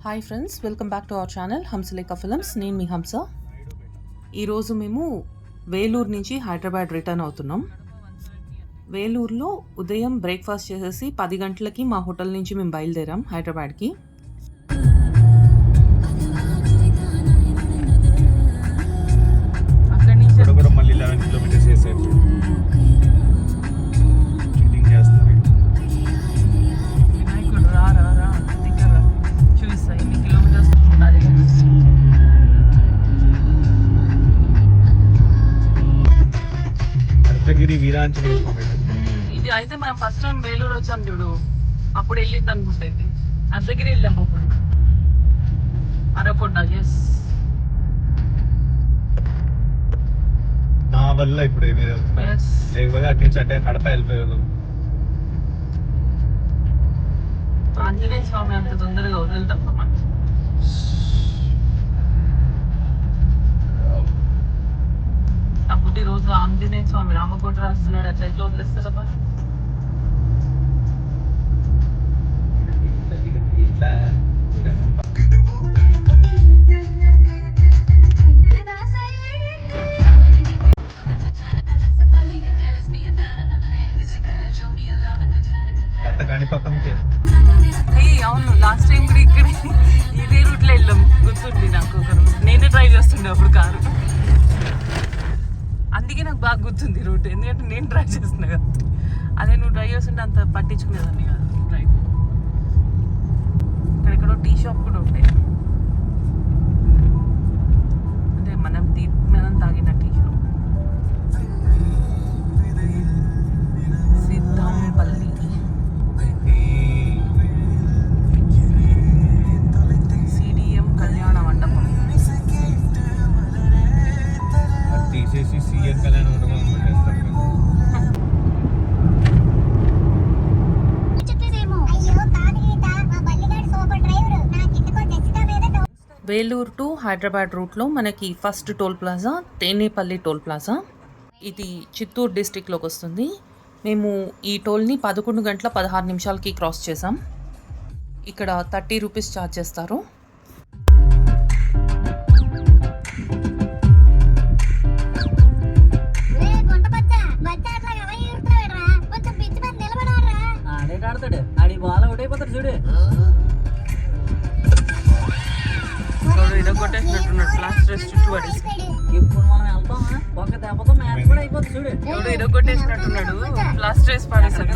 Hi friends, welcome back to our channel Hamsalekha films. నేను మీ హంస. ఈరోజు మేము వేలూరు నుంచి హైదరాబాద్ రిటర్న్ అవుతున్నాం. వేలూరులో ఉదయం బ్రేక్ఫాస్ట్ చేసేసి 10 గంటలకి మా హోటల్ నుంచి మేము బయలుదేరాం హైదరాబాద్కి. అక్కడి నుంచి మళ్ళీ 11 కిలోమీటర్స్ చేసేది. ఇది అయితే మనం ఫస్ట్ టైం వేలూరు వచ్చాం చూడు, అప్పుడు వెళ్ళింది అనుకుంటా. ఇది అర్ధగిరి వెళ్ళాము అప్పుడు. అరకొండ. ఎస్, నా వల్ల ఇప్పుడు లేకపోతే అటు నుంచి అంటే కడప వెళ్ళిపోయారు. ఆంజనేయ స్వామి అంత తొందరగా వదులుతాం. అప్పుడు ఈ రోజు ఆంజనేయ స్వామి రామకోట రాస్తున్నాడు, అట్లా ఎట్లా వదిలేస్తారబ్బా. అవును, లాస్ట్ టైం కూడా ఇక్కడ ఇదే రూట్లో వెళ్ళాం, గుర్తుంది నాకు. నేనే డ్రైవ్ చేస్తుండే అప్పుడు కారు, అందుకే నాకు బాగా గుర్తుంది రూట్. ఎందుకంటే నేను డ్రైవ్ చేస్తున్నా కదా. అదే నువ్వు డ్రైవ్ చేస్తుంటే అంత పట్టించుకునేదాన్ని కాదు డ్రైవ్. ఇక్కడెక్కడో టీ షాప్ కూడా ఉంటాయి, అంటే మనం తాగిన టీ షాప్. సిద్ధాంపల్లి సిడిఎం కళ్యాణ మండపం. తీసేసి సిఎం కళ్యాణ మండపం పెట్టేస్తారు. వేలూరు టు హైదరాబాద్ రూట్లో మనకి first toll plaza Tenepalli toll plaza. ఇది చిత్తూరు డిస్టిక్లోకి వస్తుంది. మేము ఈ టోల్ని 11 గంటల 16 నిమిషాలకి క్రాస్ చేసాం. ఇక్కడ 30 రూపీస్ ఛార్జ్ చేస్తారు. ఇరగొట్టేసినట్టున్నాడు ప్లాస్టర్ చుట్టూ పడేసి. ఎవడు ఇరగొట్టేసినట్టున్నాడు, ప్లాస్టర్ వేసి పడేసాడు.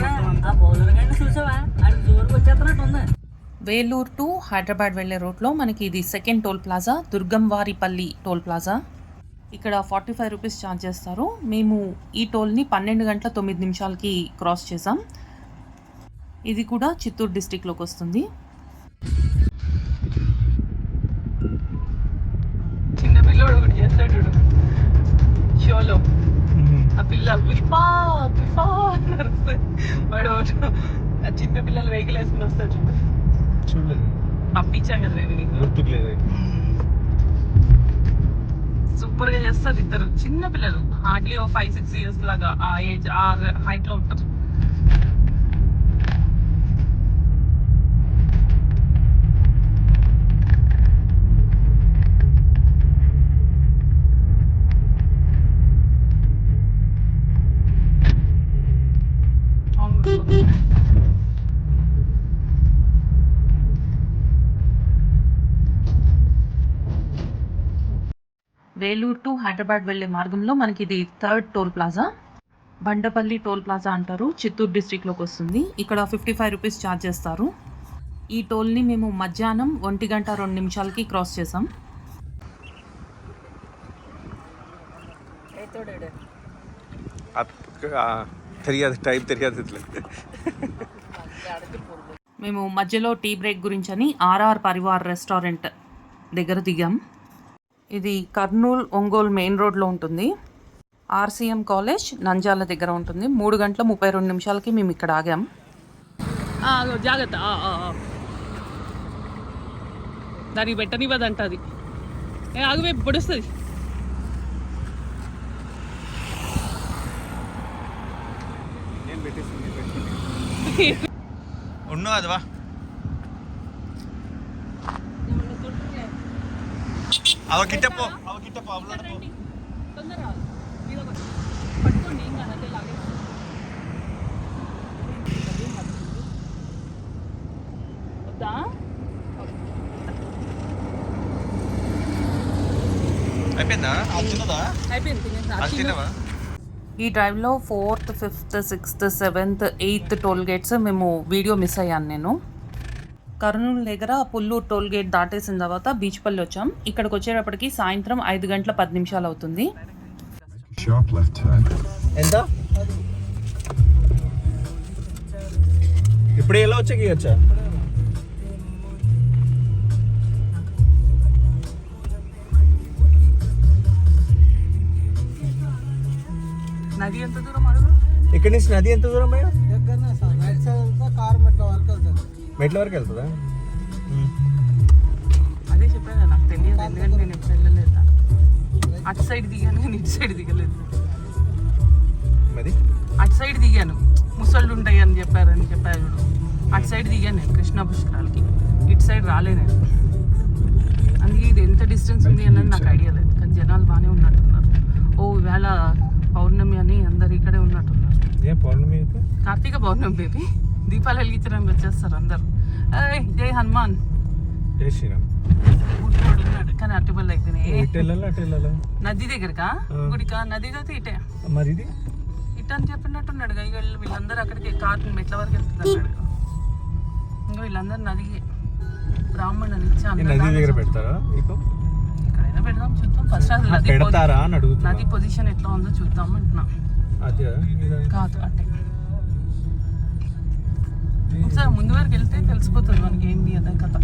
వేలూరు టు హైదరాబాద్ వెళ్ళే రూట్లో మనకి ఇది second toll plaza Durgamvaripalli toll plaza. ఇక్కడ 45 రూపీస్ ఛార్జ్ చేస్తారు. మేము ఈ టోల్ని 12 గంటల 9 నిమిషాలకి క్రాస్ చేసాం. ఇది కూడా చిత్తూరు డిస్టిక్లోకి వస్తుంది. చిన్న పిల్లడు ఒకటి చేస్తాడు షోలో, ఆ పిల్ల పుష్పా పుష్పా వాడు ఆ చిన్న పిల్లలు వెహికల్ వేసుకుని వస్తాడు చూడలేదు, పంపించాం కదా గుర్తులేదు. సూపర్ గా చేస్తారు ఇద్దరు చిన్న పిల్లలు, హార్డ్లీ 5-6 ఇయర్స్ లాగా ఆ ఏజ్ ఆ హైట్ లో ఉంటారు. వేలూరు టు హైదరాబాద్ వెళ్ళే మార్గంలో మనకి ఇది third toll plaza Bandapalli toll plaza అంటారు, చిత్తూరు డిస్ట్రిక్ట్లోకి వస్తుంది. ఇక్కడ 55 రూపీస్ ఛార్జ్ చేస్తారు. ఈ టోల్ని మేము మధ్యాహ్నం 1 గంట 2 నిమిషాలకి క్రాస్ చేసాం. మేము మధ్యలో టీ బ్రేక్ గురించని ఆర్ఆర్ పరివార్ రెస్టారెంట్ దగ్గర దిగాం. ఇది కర్నూలు ఒంగోలు మెయిన్ రోడ్లో ఉంటుంది. ఆర్సీఎం కాలేజ్ నంజాల దగ్గర ఉంటుంది. 3 గంటల 32 నిమిషాలకి మేము ఇక్కడ ఆగాం. జాగ్రత్త, దానికి పెట్టనివ్వదంట అది. ఆగిపోయి పొడుస్తుంది. ఉన్నో అదివా అవకిట్టపో అయిపోయిందా తినవా? ఈ డ్రైవ్లో 4th, 5th, 6th, 7th, 8th toll gates మేము వీడియో మిస్ అయ్యాను నేను. కర్నూలు దగ్గర పుల్లూరు టోల్ గేట్ దాటేసిన తర్వాత బీచ్పల్లి వచ్చాం. ఇక్కడికి వచ్చేటప్పటికి సాయంత్రం 5 గంటల 10 నిమిషాలు అవుతుంది. ఎంత ఇప్పుడు ఎలా వచ్చా నది ఎంత దూరం అడుగు? ఇక్కడ నుంచి నది ఎంత దూరం మెట్ల వరకు వెళ్తుందా? అదే చెప్పాను నాకు తెలియదు, ఎందుకంటే నేను ఎప్పుడు వెళ్ళలేదు. అటు సైడ్ దిగాను కానీ ఇటు సైడ్ దిగలేదు. మరి అటు సైడ్ దిగాను, ముసళ్ళు ఉంటాయి అని చెప్పారు చూడు. అటు సైడ్ దిగాను నేను కృష్ణా పుష్కరాలకి. ఇటు సైడ్ రాలే నేను. అందుకే ఇది ఎంత డిస్టెన్స్ ఉంది అన్నది నాకు ఐడియా లేదు. కానీ జనాలు బాగానే ఉన్నట్టున్నారు. ఈవేళ పౌర్ణమి అని అందరు ఇక్కడే ఉన్నట్టున్నారు. పౌర్ణమి కార్తీక పౌర్ణమి బేబీ. దీపాలు వెలిగించడానికి వచ్చేస్తారు అందరు. జై హనుమాన్, జై శ్రీరామ్. ఉన్నాడు కానీ అట్టుబల్ అయిపోయినాయి. నది దగ్గరకా గుడికా? నది అయితే ఇటే మరి ఇది ఇట్ అని చెప్పినట్టున్నాడు. వీళ్ళందరూ అక్కడికి కారు మెట్ల వరకు వెళ్తున్నారు. ఇంకా వీళ్ళందరూ నదికి బ్రాహ్మణుని దగ్గర పెడతారా? ఎక్కడైనా పెడదాం, చూద్దాం. ఫస్ట్ అది నది పొజిషన్ ఎట్లా ఉందో చూద్దాం అంటున్నా. కాదు అంటే ఒకసారి ముందు వరకు వెళ్తే తెలిసిపోతుంది మనకి ఏంటి అదే కథ.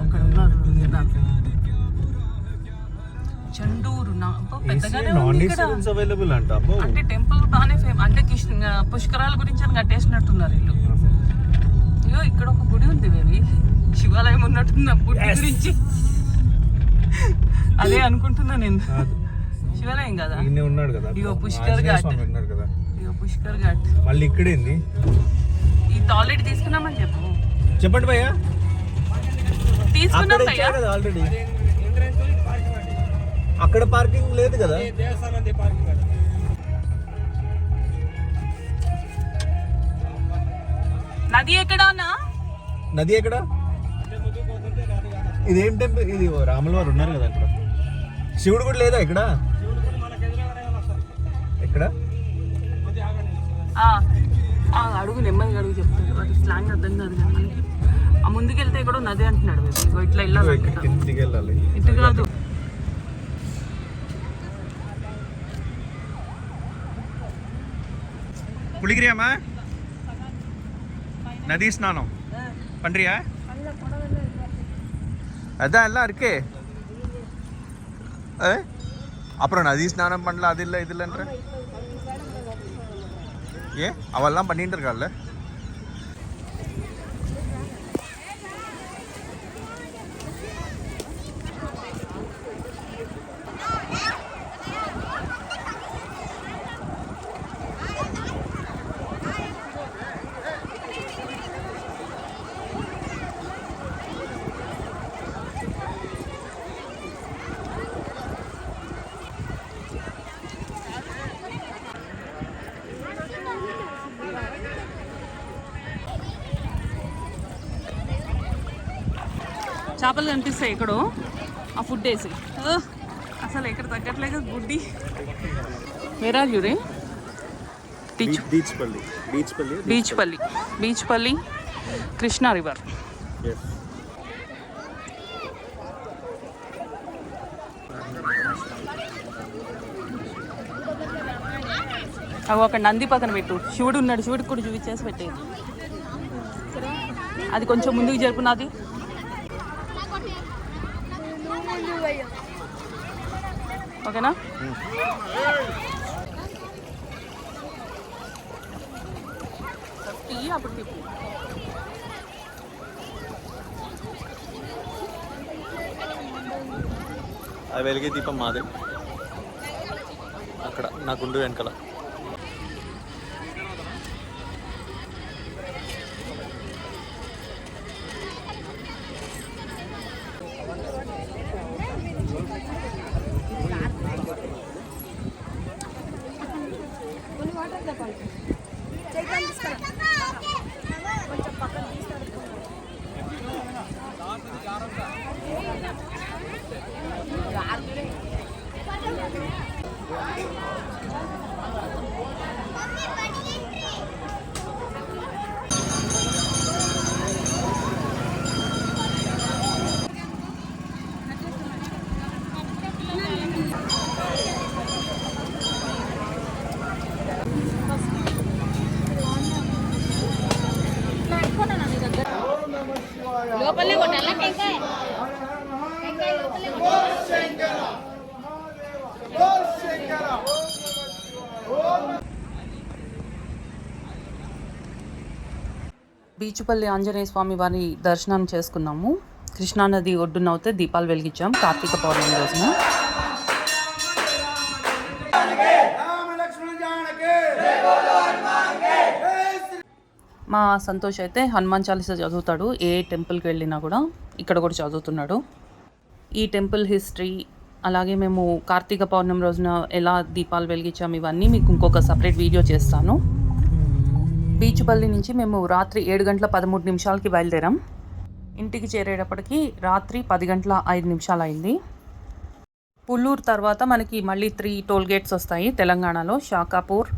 అక్కడ ఉన్నారు చండూరు. అంటే టెంపుల్ బాగానే ఫేమస్. అంటే పుష్కరాల గురించి అని కట్టేసినట్టున్నారు వీళ్ళు. ఇగో ఇక్కడ ఒక గుడి ఉంది బేబీ, శివాలయం ఉన్నట్టుంది. గుడి గురించి అదే అనుకుంటున్నా నేను. శివాలయం కదా? ఉన్నాడు కదా. ఇగో పుష్కర్ ఘాట్, ఇగో పుష్కర్ ఘాట్. మళ్ళీ ఇక్కడేంది? ఈ టాయిలెట్ తీసుకున్నామని చెప్పండి భయ్యా. తీసుకున్నాం భయ్యా. ఆల్రెడీ అక్కడ పార్కింగ్ లేదు కదా. నది ఎక్కడా? నది ఎక్కడ? ఇదేం టెంపుల్ ఇది? రాముల వారు ఉన్నారు కదా అక్కడ. శివుడు కూడా లేదా ఇక్కడ? ఎక్కడ అడుగు, నెమ్మదిగా అడుగు, చెప్తాడు. వాటి స్లాంగ్ అర్థం కాదు కదా మనకి. ఆ ముందుకెళ్తే ఇక్కడ నది అంటున్నాడు. ఇట్లా వెళ్ళాలి, ఇటు కాదు. குளிக்கிறியாமா? நதி ஸ்நானம் பண்றியா? அதான் எல்லாம் இருக்கே. அப்புறம் நதி ஸ்நானம் பண்ணல, அது இல்லை இது இல்லைன்ற ஏன் அவெல்லாம் பண்ணிட்டு இருக்காள்ல. చేపలు కనిపిస్తాయి ఎక్కడో, ఆ ఫుడ్ వేసి. అసలు ఎక్కడ తగ్గట్లేదు గుడ్డి. వేర్ ఆర్ యూ రే? బీచ్పల్లి కృష్ణా రివర్. అవి ఒక నంది పక్కన పెట్టు. శివుడు ఉన్నాడు, శివుడికి కూడా చూపించేసి పెట్టేది. అది కొంచెం ముందుకు జరుపున్నది. ఓకేనా? అప్పుడు అది వెలిగే దీపం మాదే అక్కడ నా గుండు వెనకాల. లోపలే కొట్టాలా టెంకాయ బీచుపల్లి ఆంజనేయ స్వామి వారి దర్శనం చేసుకున్నాము. కృష్ణానది ఒడ్డున అయితే దీపాలు వెలిగించాం కార్తీక పౌర్ణమి రోజున. మా సంతోష్ అయితే హనుమాన్ చాలీసా చదువుతాడు. ఏ టెంపుల్కి వెళ్ళినా కూడా ఇక్కడ కూడా చదువుతున్నాడు. ఈ టెంపుల్ హిస్టరీ అలాగే మేము కార్తీక పౌర్ణమి రోజున ఎలా దీపాలు వెలిగించాము ఇవన్నీ మీకు ఇంకొక సపరేట్ వీడియో చేస్తాను. బీచుపల్లి నుంచి మేము రాత్రి 7 గంటల 13 నిమిషాలకి బయలుదేరాం. ఇంటికి చేరేటప్పటికి రాత్రి 10 గంటల 5 నిమిషాలు అయింది. పుల్లూరు తర్వాత మనకి మళ్ళీ 3 టోల్ గేట్స్ వస్తాయి తెలంగాణలో, షాకాపూర్,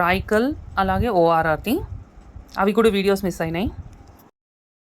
రాయ్కల్ అలాగే ఓఆర్ఆర్ది. అవి కూడా వీడియోస్ మిస్ అయినాయి.